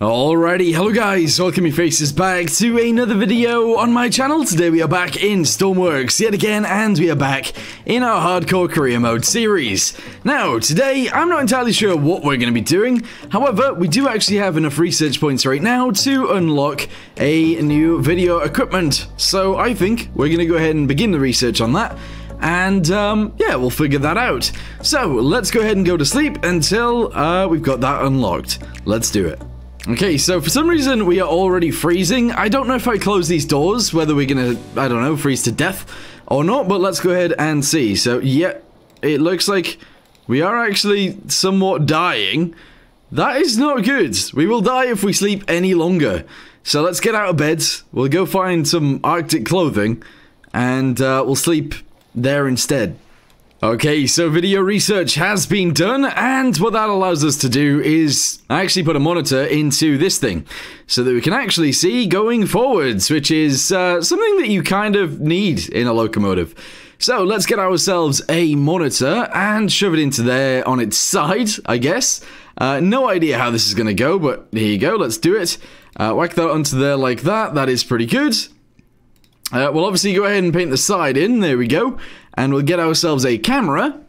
Alrighty, hello guys, welcome your faces back to another video on my channel. Today we are back in STORMWORKS yet again, and we are back in our Hardcore Career Mode series. Now, today, I'm not entirely sure what we're going to be doing. However, we do actually have enough research points right now to unlock a new video equipment. So I think we're going to go ahead and begin the research on that. And, yeah, we'll figure that out. So, let's go ahead and go to sleep until we've got that unlocked. Let's do it. Okay, so for some reason we are already freezing. I don't know if I close these doors, whether we're gonna, I don't know, freeze to death or not, but let's go ahead and see. So, yeah, it looks like we are actually somewhat dying. That is not good. We will die if we sleep any longer. So let's get out of bed, we'll go find some Arctic clothing, and we'll sleep there instead. Okay, so video research has been done, and what that allows us to do is actually put a monitor into this thing, so that we can actually see going forwards, which is something that you kind of need in a locomotive. So let's get ourselves a monitor and shove it into there on its side, I guess. No idea how this is going to go, but here you go, let's do it. Whack that onto there like that, that is pretty good. We'll obviously go ahead and paint the side in, there we go. And we'll get ourselves a camera.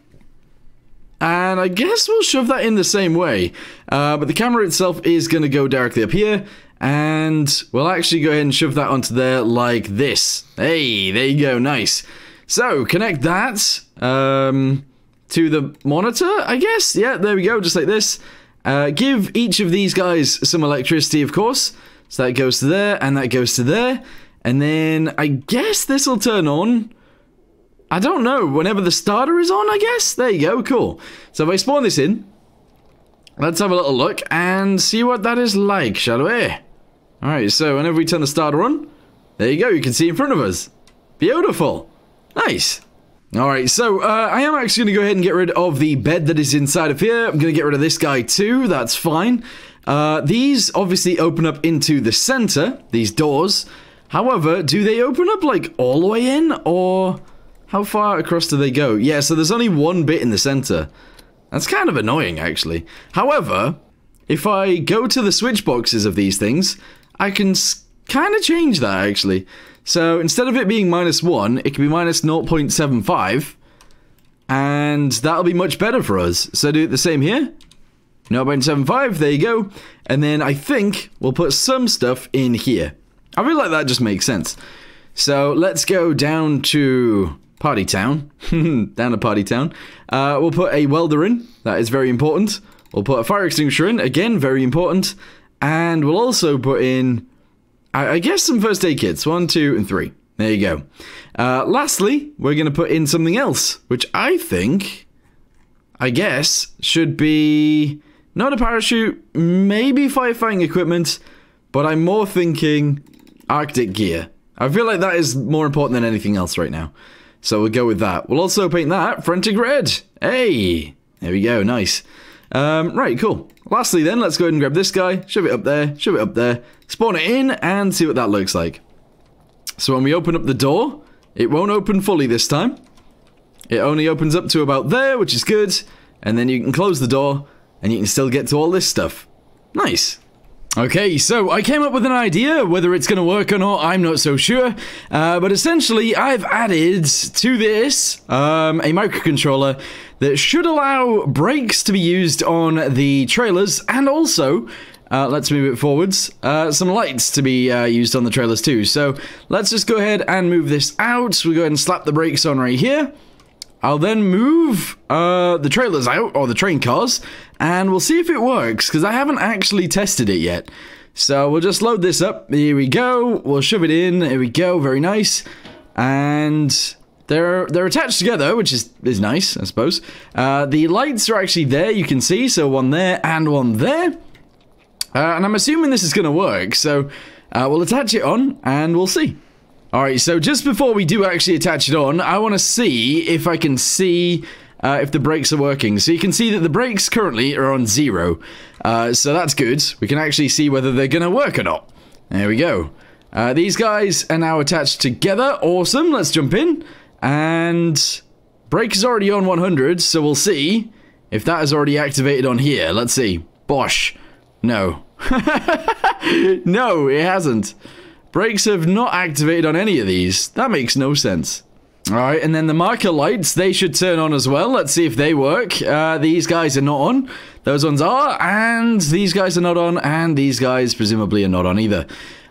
And I guess we'll shove that in the same way. But the camera itself is going to go directly up here. And we'll actually go ahead and shove that onto there like this. Hey, there you go, nice. So, connect that to the monitor, I guess. Yeah, there we go, just like this. Give each of these guys some electricity, of course. So that goes to there, and that goes to there. And then, I guess this will turn on. I don't know, whenever the starter is on, I guess? There you go, cool. So if I spawn this in, let's have a little look and see what that is like, shall we? Alright, so whenever we turn the starter on, there you go, you can see in front of us. Beautiful. Nice. Alright, so I am actually going to go ahead and get rid of the bed that is inside of here. I'm going to get rid of this guy too, that's fine. These obviously open up into the center, these doors. However, do they open up like all the way in, or how far across do they go? Yeah, so there's only one bit in the center. That's kind of annoying, actually. However, if I go to the switch boxes of these things, I can kind of change that, actually. So instead of it being -1, it can be minus 0.75, and that'll be much better for us. So do it the same here. 0.75, there you go. And then I think we'll put some stuff in here. I feel like that just makes sense. So let's go down to Party Town. Down to Party Town. We'll put a welder in. That is very important. We'll put a fire extinguisher in. Again, very important. And we'll also put in, I guess, some first aid kits. 1, 2, and 3. There you go. Lastly, we're going to put in something else, which I think, I guess, should be not a parachute, maybe firefighting equipment, but I'm more thinking Arctic gear. I feel like that is more important than anything else right now. So we'll go with that. We'll also paint that frantic red. Hey! There we go, nice. Right, cool. Lastly then, let's go ahead and grab this guy, shove it up there, spawn it in, and see what that looks like. So when we open up the door, it won't open fully this time. It only opens up to about there, which is good. And then you can close the door, and you can still get to all this stuff. Nice. Okay, so I came up with an idea. Whether it's going to work or not, I'm not so sure. But essentially, I've added to this a microcontroller that should allow brakes to be used on the trailers, and also, let's move it forwards, some lights to be used on the trailers too. So let's just go ahead and move this out. We'll go ahead and slap the brakes on right here. I'll then move the trailers out, or the train cars, and we'll see if it works, because I haven't actually tested it yet. So we'll just load this up. Here we go. We'll shove it in. Here we go. Very nice. And they're attached together, which is nice, I suppose. The lights are actually there, you can see. So one there and one there. And I'm assuming this is going to work. So we'll attach it on, and we'll see. Alright, so just before we do actually attach it on, I want to see if I can see if the brakes are working. So you can see that the brakes currently are on 0. So that's good. We can actually see whether they're going to work or not. There we go. These guys are now attached together. Awesome. Let's jump in. And brake is already on 100, so we'll see if that is already activated on here. Let's see. Bosh. No. No, it hasn't. Brakes have not activated on any of these. That makes no sense. Alright, and then the marker lights, they should turn on as well. Let's see if they work. These guys are not on. Those ones are, and these guys are not on, and these guys presumably are not on either.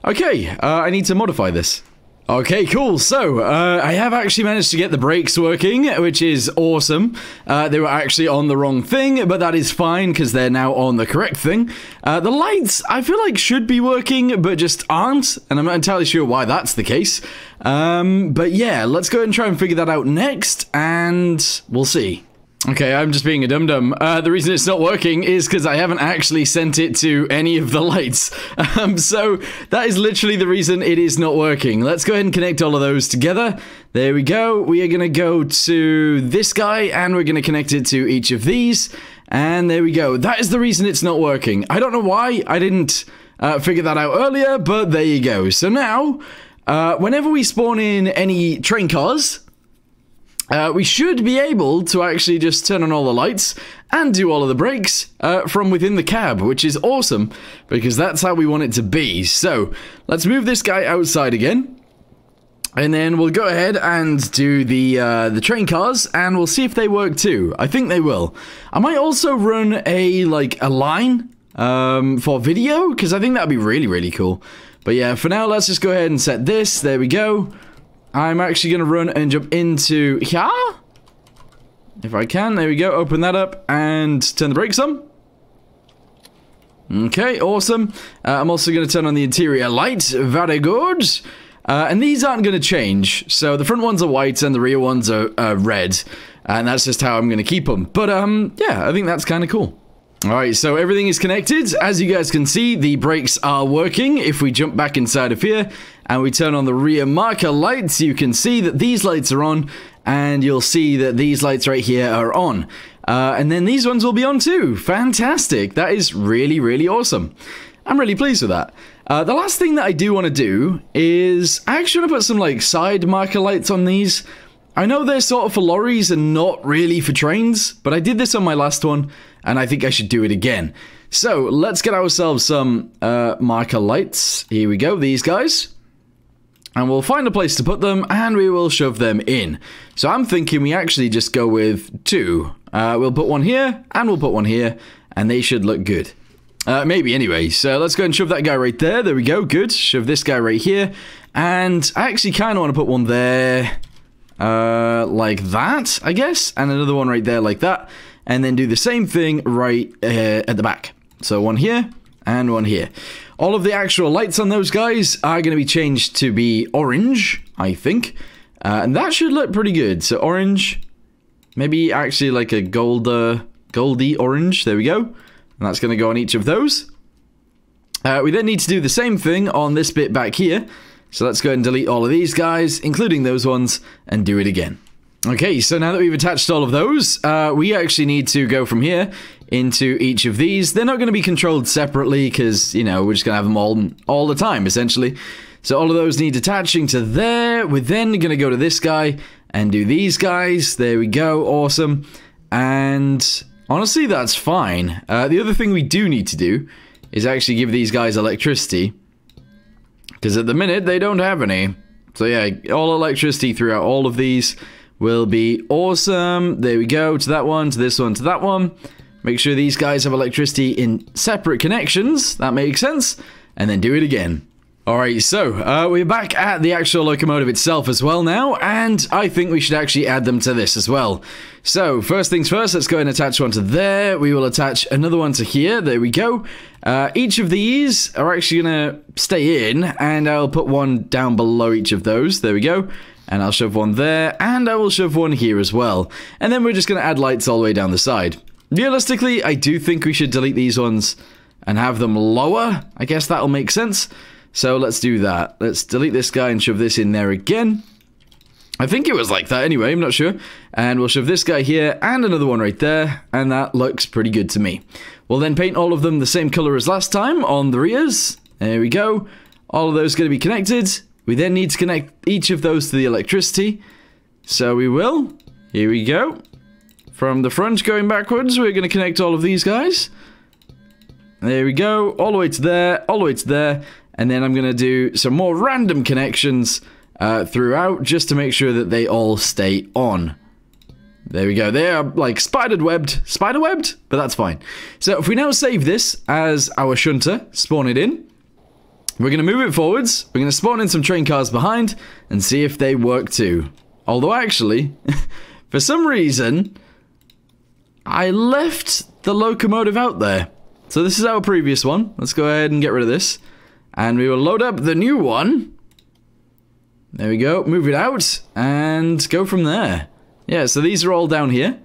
Okay, I need to modify this. Okay, cool. So, I have actually managed to get the brakes working, which is awesome. They were actually on the wrong thing, but that is fine because they're now on the correct thing. The lights, I feel like should be working, but just aren't, and I'm not entirely sure why that's the case. But yeah, let's go ahead and try and figure that out next, and we'll see. Okay, I'm just being a dum-dum. The reason it's not working is because I haven't actually sent it to any of the lights. So that is literally the reason it is not working. Let's go ahead and connect all of those together. There we go. We are going to go to this guy, and we're going to connect it to each of these. And there we go. That is the reason it's not working. I don't know why I didn't figure that out earlier, but there you go. So now, whenever we spawn in any train cars, we should be able to actually just turn on all the lights and do all of the brakes from within the cab, which is awesome because that's how we want it to be. So let's move this guy outside again, and then we'll go ahead and do the train cars, and we'll see if they work too. I think they will. I might also run a line for video because I think that'd be really cool. But yeah, for now, let's just go ahead and set this. There we go. I'm actually going to run and jump into here. If I can, there we go. Open that up and turn the brakes on. Okay, awesome. I'm also going to turn on the interior light. Very good. And these aren't going to change. So the front ones are white and the rear ones are red. And that's just how I'm going to keep them. But yeah, I think that's kind of cool. Alright, so everything is connected. As you guys can see, the brakes are working. If we jump back inside of here and we turn on the rear marker lights, you can see that these lights are on, and you'll see that these lights right here are on. And then these ones will be on too. Fantastic. That is really awesome. I'm really pleased with that. The last thing that I do want to do is I actually want to put some side marker lights on these. I know they're sort of for lorries and not really for trains, but I did this on my last one, and I think I should do it again. So, let's get ourselves some marker lights. Here we go, these guys. And we'll find a place to put them, and we will shove them in. So I'm thinking we actually just go with 2. We'll put one here, and we'll put one here, and they should look good. Maybe anyway. So let's go and shove that guy right there. There we go, good. Shove this guy right here. And I actually kind of want to put one there... like that, I guess, and another one right there like that, and then do the same thing right at the back. So one here, and one here. All of the actual lights on those guys are going to be changed to be orange, I think, and that should look pretty good. So orange, maybe actually like a goldy orange, there we go, and that's going to go on each of those. We then need to do the same thing on this bit back here. So let's go ahead and delete all of these guys, including those ones, and do it again. Okay, so now that we've attached all of those, we actually need to go from here into each of these. They're not going to be controlled separately because, you know, we're just going to have them all the time, essentially. So all of those need attaching to there. We're then going to go to this guy and do these guys. There we go, awesome. And honestly, that's fine. The other thing we do need to do is actually give these guys electricity. Because at the minute, they don't have any. So yeah, all electricity throughout all of these will be awesome. There we go, to that one, to this one, to that one. Make sure these guys have electricity in separate connections. That makes sense. And then do it again. Alright, so we're back at the actual locomotive itself as well now, and I think we should actually add them to this as well. So, first things first, let's go and attach one to there. We will attach another one to here. There we go. Each of these are actually going to stay in, and I'll put one down below each of those. There we go. And I'll shove one there, and I will shove one here as well. And then we're just going to add lights all the way down the side. Realistically, I do think we should delete these ones and have them lower. I guess that'll make sense. So let's do that. Let's delete this guy and shove this in there again. I think it was like that anyway, I'm not sure. And we'll shove this guy here and another one right there. And that looks pretty good to me. We'll then paint all of them the same color as last time on the rears. There we go. All of those are going to be connected. We then need to connect each of those to the electricity. So we will. Here we go. From the front going backwards, we're going to connect all of these guys. There we go. All the way to there. All the way to there. And then I'm going to do some more random connections throughout just to make sure that they all stay on. There we go. They are like spider-webbed, but that's fine. So if we now save this as our shunter, spawn it in. We're going to move it forwards. We're going to spawn in some train cars behind and see if they work too. Although actually, for some reason, I left the locomotive out there. So this is our previous one. Let's go ahead and get rid of this. And we will load up the new one. There we go. Move it out and go from there. Yeah, so these are all down here.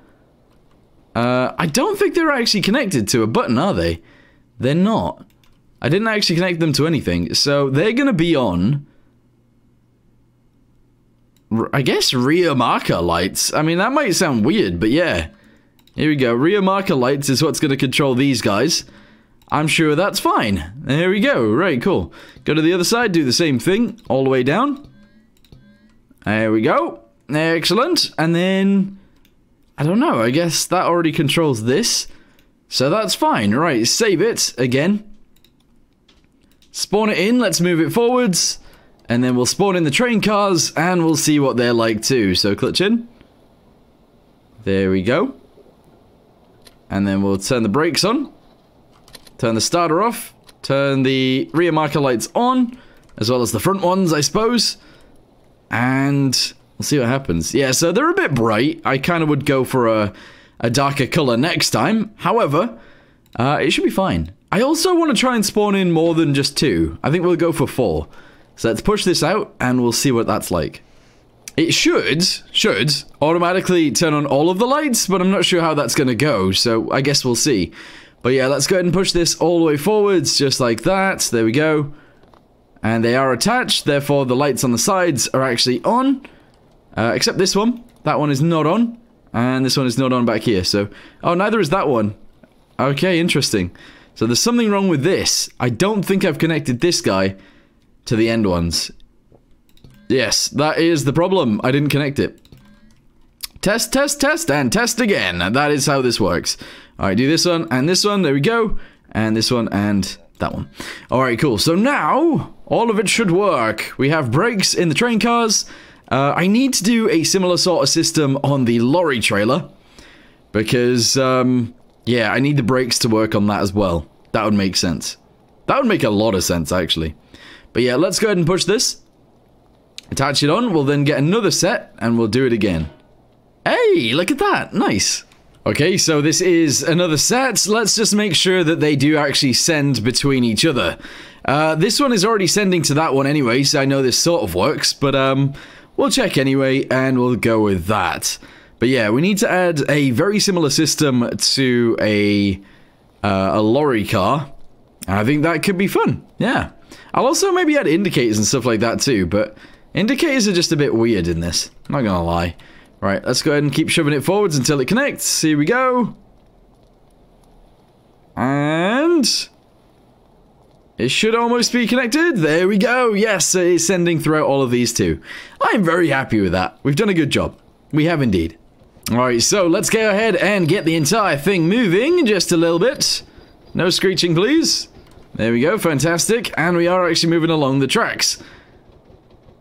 I don't think they're actually connected to a button, are they? They're not. I didn't actually connect them to anything. So they're going to be on, I guess, rear marker lights. I mean, that might sound weird, but yeah. Here we go. Rear marker lights is what's going to control these guys. I'm sure that's fine. There we go. Right, cool. Go to the other side, do the same thing, all the way down. There we go. Excellent. And then, I don't know, I guess that already controls this. So that's fine. Right, save it again. Spawn it in, let's move it forwards. And then we'll spawn in the train cars, and we'll see what they're like too. So clutch in. There we go. And then we'll turn the brakes on. Turn the starter off. Turn the rear marker lights on. As well as the front ones, I suppose. And we'll see what happens. Yeah, so they're a bit bright. I kind of would go for a darker color next time. However, it should be fine. I also want to try and spawn in more than just 2. I think we'll go for 4. So let's push this out and we'll see what that's like. It should automatically turn on all of the lights, but I'm not sure how that's going to go, so I guess we'll see. But yeah, let's go ahead and push this all the way forwards, just like that. There we go. And they are attached, therefore the lights on the sides are actually on. Except this one. That one is not on. And this one is not on back here, so... Oh, neither is that one. Okay, interesting. So there's something wrong with this. I don't think I've connected this guy to the end ones. Yes, that is the problem. I didn't connect it. Test, test, test, and test again. And that is how this works. Alright, do this one, and this one. There we go. And this one, and that one. Alright, cool. So now, all of it should work. We have brakes in the train cars. I need to do a similar sort of system on the lorry trailer. Because, yeah, I need the brakes to work on that as well. That would make sense. That would make a lot of sense, actually. But yeah, let's go ahead and push this. Attach it on. We'll then get another set, and we'll do it again. Hey, look at that. Nice. Okay, so this is another set. Let's just make sure that they do actually send between each other. This one is already sending to that one anyway, so I know this sort of works. But, we'll check anyway, and we'll go with that. But yeah, we need to add a very similar system to a lorry car. I think that could be fun, yeah. I'll also maybe add indicators and stuff like that too, but indicators are just a bit weird in this, I'm not gonna lie. Right, let's go ahead and keep shoving it forwards until it connects. Here we go. And... it should almost be connected. There we go. Yes, it is sending throughout all of these too. I'm very happy with that. We've done a good job. We have indeed. Alright, so let's go ahead and get the entire thing moving just a little bit. No screeching, please. There we go, fantastic. And we are actually moving along the tracks.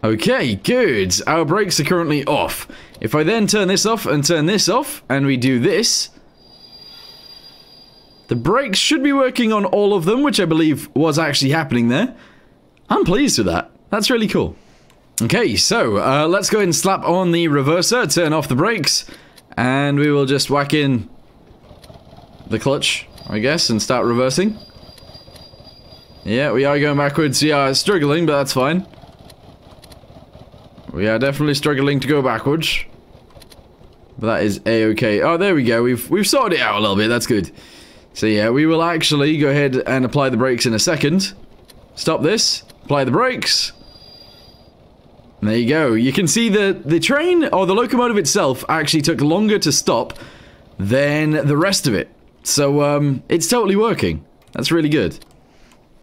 Okay, good. Our brakes are currently off. If I then turn this off and turn this off, and we do this, the brakes should be working on all of them, which I believe was actually happening there. I'm pleased with that. That's really cool. Okay, so let's go ahead and slap on the reverser, turn off the brakes, and we will just whack in the clutch, I guess, and start reversing. Yeah, we are going backwards. Yeah, struggling, but that's fine. We are definitely struggling to go backwards. But that is a-okay. Oh, there we go. We've sorted it out a little bit. That's good. So yeah, we will actually go ahead and apply the brakes in a second. Stop this. Apply the brakes. And there you go. You can see the train, or the locomotive itself, actually took longer to stop than the rest of it. So, it's totally working. That's really good.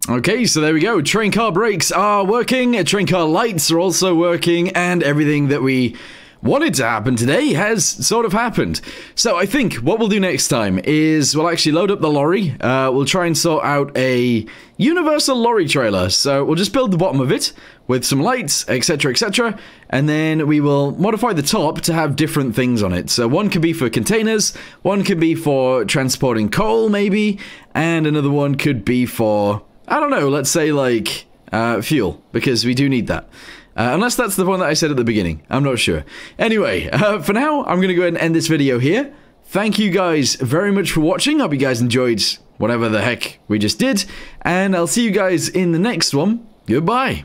Okay, so there we go. Train car brakes are working. Train car lights are also working. And everything that we wanted to happen today has sort of happened. So I think what we'll do next time is we'll actually load up the lorry. We'll try and sort out a universal lorry trailer. So we'll just build the bottom of it with some lights, etc, etc, and then we will modify the top to have different things on it. So one could be for containers, one could be for transporting coal maybe, and another one could be for, I don't know, let's say like fuel, because we do need that. Unless that's the one that I said at the beginning. I'm not sure. Anyway, for now, I'm going to go ahead and end this video here. Thank you guys very much for watching. Hope you guys enjoyed whatever the heck we just did. And I'll see you guys in the next one. Goodbye.